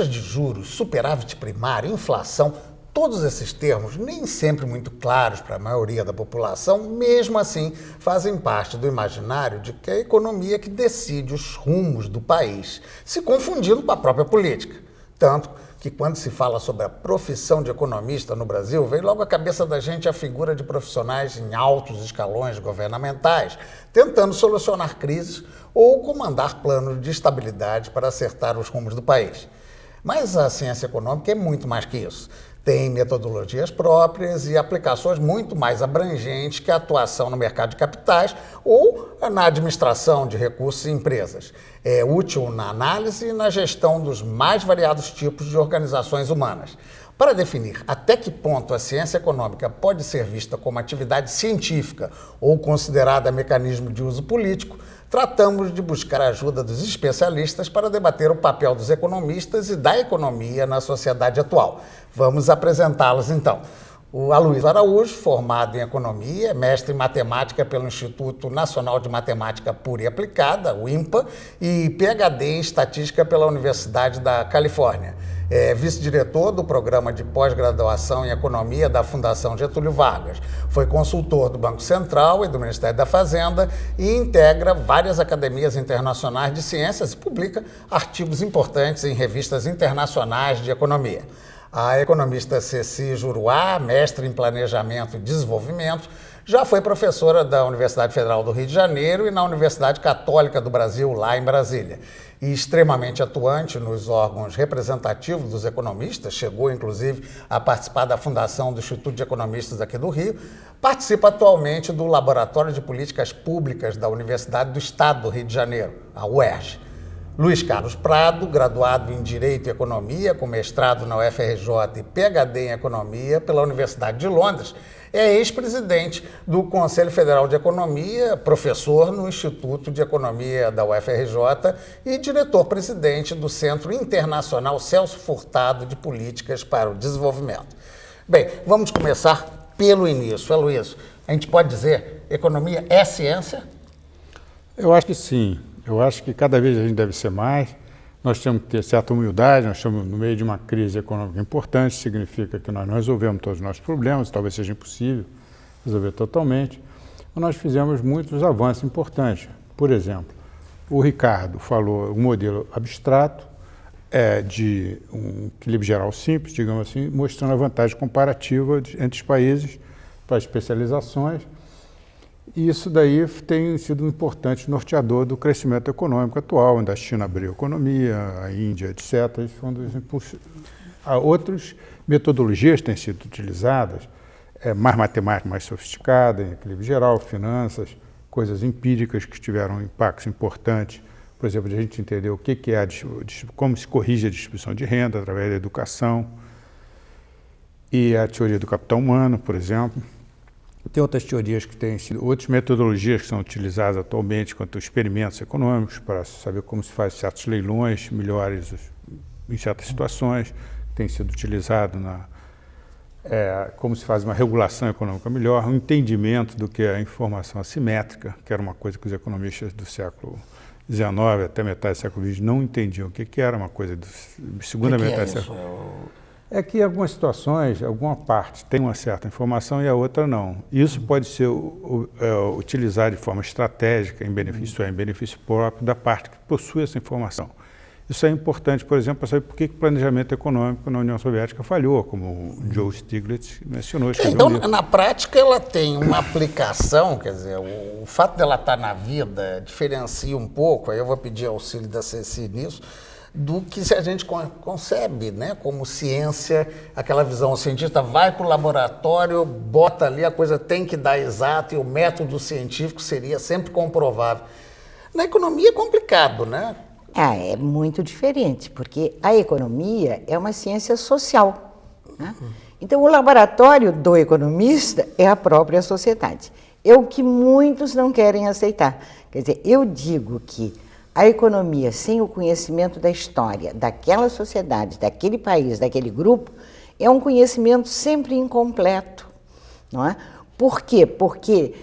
taxas de juros, superávit primário, inflação, todos esses termos, nem sempre muito claros para a maioria da população, mesmo assim fazem parte do imaginário de que é a economia que decide os rumos do país, se confundindo com a própria política. Tanto que quando se fala sobre a profissão de economista no Brasil, vem logo à cabeça da gente a figura de profissionais em altos escalões governamentais, tentando solucionar crises ou comandar planos de estabilidade para acertar os rumos do país. Mas a ciência econômica é muito mais que isso. Tem metodologias próprias e aplicações muito mais abrangentes que a atuação no mercado de capitais ou na administração de recursos e empresas. É útil na análise e na gestão dos mais variados tipos de organizações humanas. Para definir até que ponto a ciência econômica pode ser vista como atividade científica ou considerada mecanismo de uso político, tratamos de buscar a ajuda dos especialistas para debater o papel dos economistas e da economia na sociedade atual. Vamos apresentá-los então. O Aloysio Araújo, formado em economia, mestre em matemática pelo Instituto Nacional de Matemática Pura e Aplicada, o INPA, e PhD em estatística pela Universidade da Califórnia. É vice-diretor do programa de pós-graduação em economia da Fundação Getúlio Vargas. Foi consultor do Banco Central e do Ministério da Fazenda e integra várias academias internacionais de ciências e publica artigos importantes em revistas internacionais de economia. A economista Ceci Juruá, mestre em Planejamento e Desenvolvimento, já foi professora da Universidade Federal do Rio de Janeiro e na Universidade Católica do Brasil, lá em Brasília. E extremamente atuante nos órgãos representativos dos economistas, chegou inclusive a participar da fundação do Instituto de Economistas aqui do Rio, participa atualmente do Laboratório de Políticas Públicas da Universidade do Estado do Rio de Janeiro, a UERJ. Luiz Carlos Prado, graduado em Direito e Economia, com mestrado na UFRJ e PhD em Economia pela Universidade de Londres, é ex-presidente do Conselho Federal de Economia, professor no Instituto de Economia da UFRJ e diretor-presidente do Centro Internacional Celso Furtado de Políticas para o Desenvolvimento. Bem, vamos começar pelo início. Aloysio, a gente pode dizer, economia é ciência? Eu acho que sim. Eu acho que cada vez a gente deve ser mais. Nós temos que ter certa humildade, nós estamos no meio de uma crise econômica importante, significa que nós não resolvemos todos os nossos problemas, talvez seja impossível resolver totalmente, mas nós fizemos muitos avanços importantes. Por exemplo, o Ricardo falou um modelo abstrato de um equilíbrio geral simples, digamos assim, mostrando a vantagem comparativa entre os países para especializações. E isso daí tem sido um importante norteador do crescimento econômico atual, onde a China abriu a economia, a Índia, etc. Outras metodologias têm sido utilizadas, mais matemática, mais sofisticada, em equilíbrio geral, finanças, coisas empíricas que tiveram impactos importantes. Por exemplo, a gente entender o que é como se corrige a distribuição de renda através da educação e a teoria do capital humano, por exemplo. Tem outras teorias que têm sido, outras metodologias que são utilizadas atualmente quanto experimentos econômicos para saber como se faz certos leilões melhores em certas situações, tem sido utilizado como se faz uma regulação econômica melhor, um entendimento do que é a informação assimétrica, que era uma coisa que os economistas do século XIX até metade do século XX não entendiam o que era, uma coisa da segunda metade do século. É que em algumas situações, alguma parte tem uma certa informação e a outra não. Isso pode ser utilizado de forma estratégica, em benefício próprio da parte que possui essa informação. Isso é importante, por exemplo, para saber por que o planejamento econômico na União Soviética falhou, como o Joe Stiglitz mencionou. Então, na prática, ela tem uma aplicação, quer dizer, o fato dela estar na vida diferencia um pouco, aí eu vou pedir auxílio da Ceci nisso, do que se a gente concebe, né, como ciência, aquela visão, o cientista vai para o laboratório, bota ali, a coisa tem que dar exato e o método científico seria sempre comprovável. Na economia é complicado, né? É muito diferente, porque a economia é uma ciência social, né? Então, o laboratório do economista é a própria sociedade. É o que muitos não querem aceitar. Quer dizer, eu digo que a economia, sem o conhecimento da história daquela sociedade, daquele país, daquele grupo, é um conhecimento sempre incompleto, não é? Por quê? Porque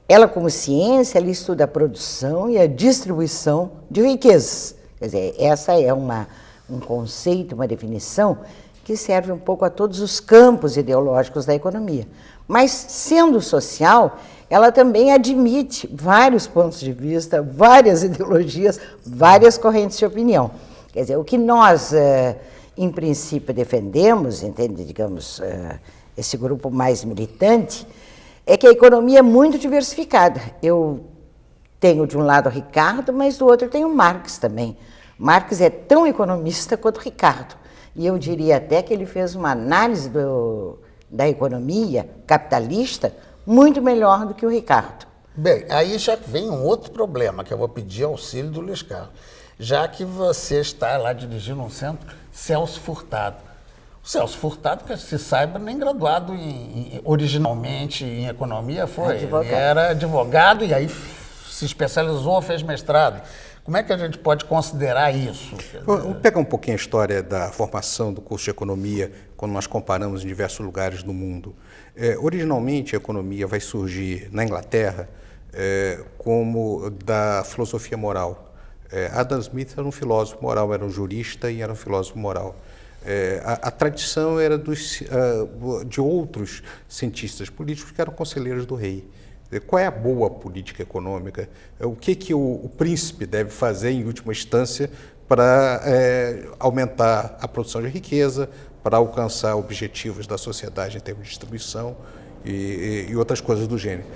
ela, como ciência, ela estuda a produção e a distribuição de riquezas. Quer dizer, essa é uma um conceito, uma definição que serve um pouco a todos os campos ideológicos da economia. Mas, sendo social, ela também admite vários pontos de vista, várias ideologias, várias correntes de opinião. Quer dizer, o que nós, em princípio, defendemos, entende, digamos, esse grupo mais militante, é que a economia é muito diversificada. Eu tenho de um lado Ricardo, mas do outro eu tenho Marx também. Marx é tão economista quanto Ricardo. E eu diria até que ele fez uma análise da economia capitalista muito melhor do que o Ricardo. Bem, aí já vem um outro problema, que eu vou pedir auxílio do Luiz Carlos. Já que você está lá dirigindo um centro, Celso Furtado. O Celso Furtado, que se saiba, nem graduado originalmente em economia foi. Advogado. Ele era advogado e aí se especializou, fez mestrado. Como é que a gente pode considerar isso? Vamos pegar um pouquinho a história da formação do curso de economia, quando nós comparamos em diversos lugares do mundo. Originalmente, a economia vai surgir na Inglaterra como da filosofia moral. Adam Smith era um filósofo moral, era um jurista e era um filósofo moral. A tradição era de outros cientistas políticos que eram conselheiros do rei. Qual é a boa política econômica? O que o príncipe deve fazer, em última instância, para aumentar a produção de riqueza, para alcançar objetivos da sociedade em termos de distribuição e outras coisas do gênero.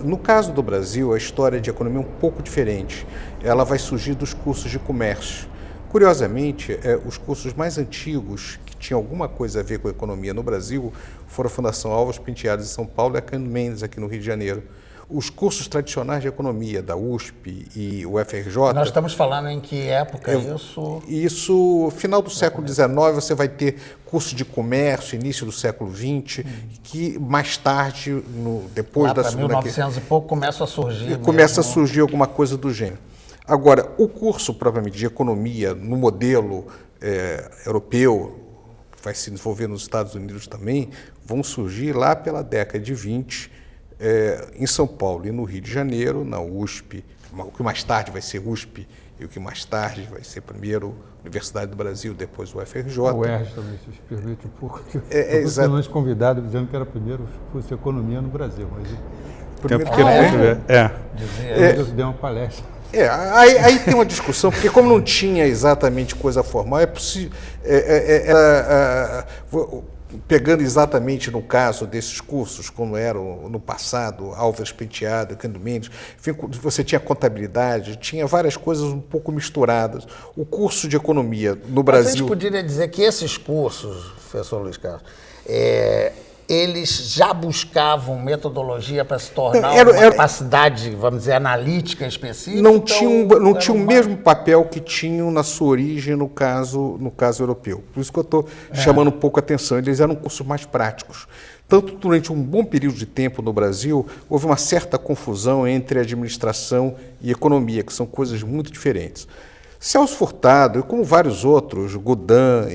No caso do Brasil, a história de economia é um pouco diferente. Ela vai surgir dos cursos de comércio. Curiosamente, os cursos mais antigos que tinham alguma coisa a ver com a economia no Brasil foram a Fundação Álvares Penteados em São Paulo e a Cândido Mendes aqui no Rio de Janeiro. Os cursos tradicionais de economia da USP e o FRJ... Nós estamos falando em que época isso? Isso, final do século XIX, você vai ter curso de comércio, início do século XX, que mais tarde, depois lá da para Segunda... 1900 e pouco começa a surgir. Começa a surgir alguma coisa do gênero. Agora, o curso propriamente de economia no modelo europeu, que vai se desenvolver nos Estados Unidos também, vão surgir lá pela década de 20, em São Paulo e no Rio de Janeiro, na USP, o que mais tarde vai ser USP e o que mais tarde vai ser primeiro Universidade do Brasil, depois o FRJ. O UERJ também, se permite um pouco. Eu fui convidado dizendo que era primeiro curso de economia no Brasil, mas eu dei uma palestra. Aí tem uma discussão, porque como não tinha exatamente coisa formal, é possível... pegando exatamente no caso desses cursos, como eram no passado, Álvares Penteado, Cândido Mendes, você tinha contabilidade, tinha várias coisas um pouco misturadas. O curso de economia no Brasil... Mas a gente poderia dizer que esses cursos, professor Luiz Carlos, eles já buscavam metodologia para se tornar uma capacidade, vamos dizer, analítica específica? Não tinha o mesmo papel que tinham na sua origem no caso europeu. Por isso que eu estou chamando um pouco a atenção. Eles eram cursos mais práticos. Tanto durante um bom período de tempo no Brasil, houve uma certa confusão entre administração e economia, que são coisas muito diferentes. Celso Furtado, como vários outros, Godin,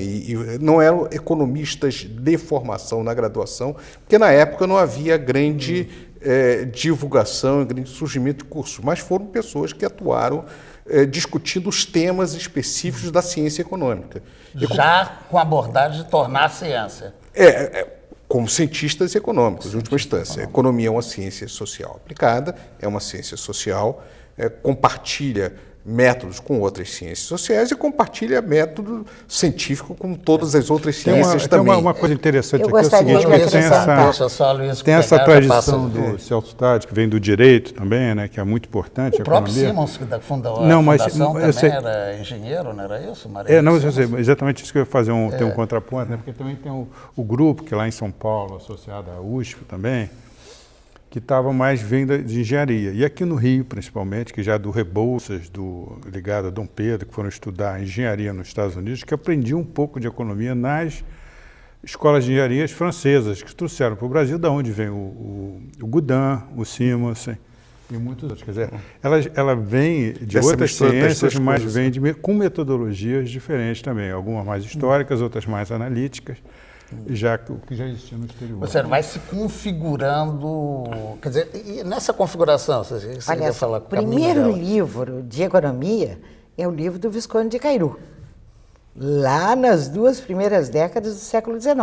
não eram economistas de formação na graduação, porque na época não havia grande divulgação, grande surgimento de cursos, mas foram pessoas que atuaram discutindo os temas específicos da ciência econômica. Já com a abordagem de tornar a ciência. Como cientistas econômicos, em última instância. A economia é uma ciência social aplicada, é uma ciência social, compartilha métodos com outras ciências sociais e compartilha método científico com todas as outras ciências também. Tem uma coisa interessante aqui, é o gostaria seguinte, de tem essa tradição do Celso Furtado, que vem do direito também, né, que é muito importante. O próprio Simons, que fundou a fundação, também era engenheiro, não era isso? Exatamente isso que eu ia fazer, tem um contraponto, né, porque também tem o grupo, que lá em São Paulo, associado à USP também, que estava mais vindo de engenharia. E aqui no Rio, principalmente, que já do Rebouças, ligado a Dom Pedro, que foram estudar engenharia nos Estados Unidos, que aprendiam um pouco de economia nas escolas de engenharias francesas, que trouxeram para o Brasil, da onde vem o Godin, o Simons e muitos outros. Quer dizer, ela vem de outras ciências, mas vem com metodologias diferentes também, algumas mais históricas, outras mais analíticas, que já existia no exterior. Você vai se configurando, quer dizer, e nessa configuração, você olha, quer falar o primeiro livro de economia é o livro do Visconde de Cairu, lá nas 2 primeiras décadas do século XIX.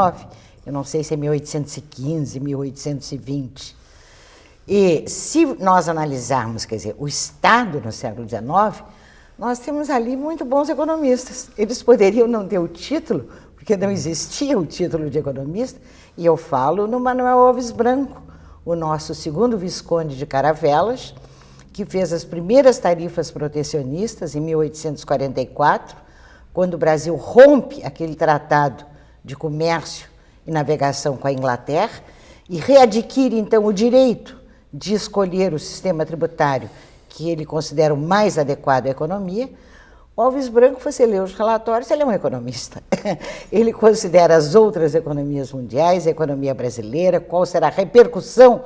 Eu não sei se é 1815, 1820. E se nós analisarmos, quer dizer, o Estado no século XIX, nós temos ali muito bons economistas. Eles poderiam não ter o título, porque não existia o título de economista, e eu falo no Manuel Alves Branco, o nosso segundo Visconde de Caravelas, que fez as primeiras tarifas protecionistas em 1844, quando o Brasil rompe aquele tratado de comércio e navegação com a Inglaterra e readquire, então, o direito de escolher o sistema tributário que ele considera o mais adequado à economia. O Alves Branco, você lê os relatórios, ele é um economista. Ele considera as outras economias mundiais, a economia brasileira, qual será a repercussão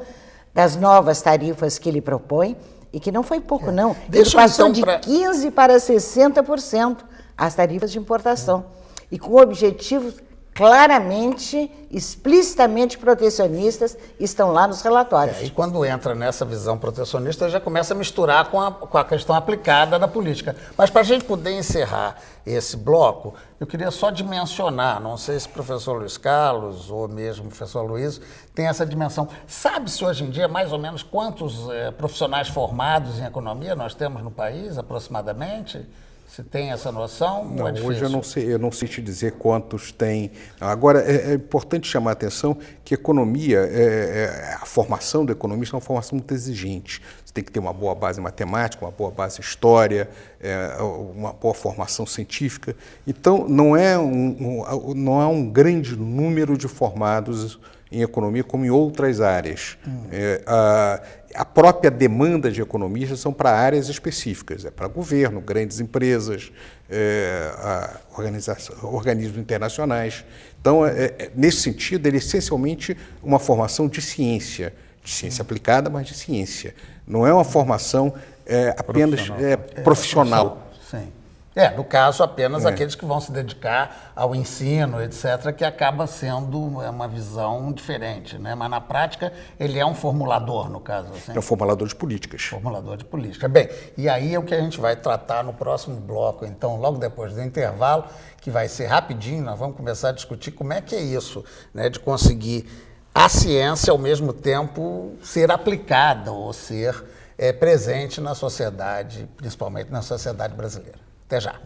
das novas tarifas que ele propõe, e que não foi pouco, não. Ele passou de 15% para 60% as tarifas de importação, e com objetivos claramente, explicitamente protecionistas, estão lá nos relatórios. E quando entra nessa visão protecionista, já começa a misturar com a questão aplicada da política. Mas para a gente poder encerrar esse bloco, eu queria só dimensionar, não sei se o professor Luiz Carlos ou mesmo o professor Luiz tem essa dimensão. Sabe-se hoje em dia mais ou menos quantos profissionais formados em economia nós temos no país, aproximadamente? Você tem essa noção? Não, hoje eu não sei te dizer quantos tem. Agora, é importante chamar a atenção que economia, a formação do economista é uma formação muito exigente. Você tem que ter uma boa base matemática, uma boa base história, uma boa formação científica. Então, não é um grande número de formados em economia como em outras áreas. A própria demanda de economistas são para áreas específicas, é para governo, grandes empresas, organismos internacionais. Então, nesse sentido, ele é essencialmente uma formação de ciência aplicada, mas de ciência. Não é uma formação apenas profissional. Sim. No caso, apenas aqueles que vão se dedicar ao ensino, etc., que acaba sendo uma visão diferente, né? Mas, na prática, ele é um formulador, no caso. Assim. É um formulador de políticas. Formulador de política. Bem, e aí é o que a gente vai tratar no próximo bloco, então, logo depois do intervalo, que vai ser rapidinho, nós vamos começar a discutir como é que é isso, né, de conseguir a ciência, ao mesmo tempo, ser aplicada ou ser presente na sociedade, principalmente na sociedade brasileira. Até já.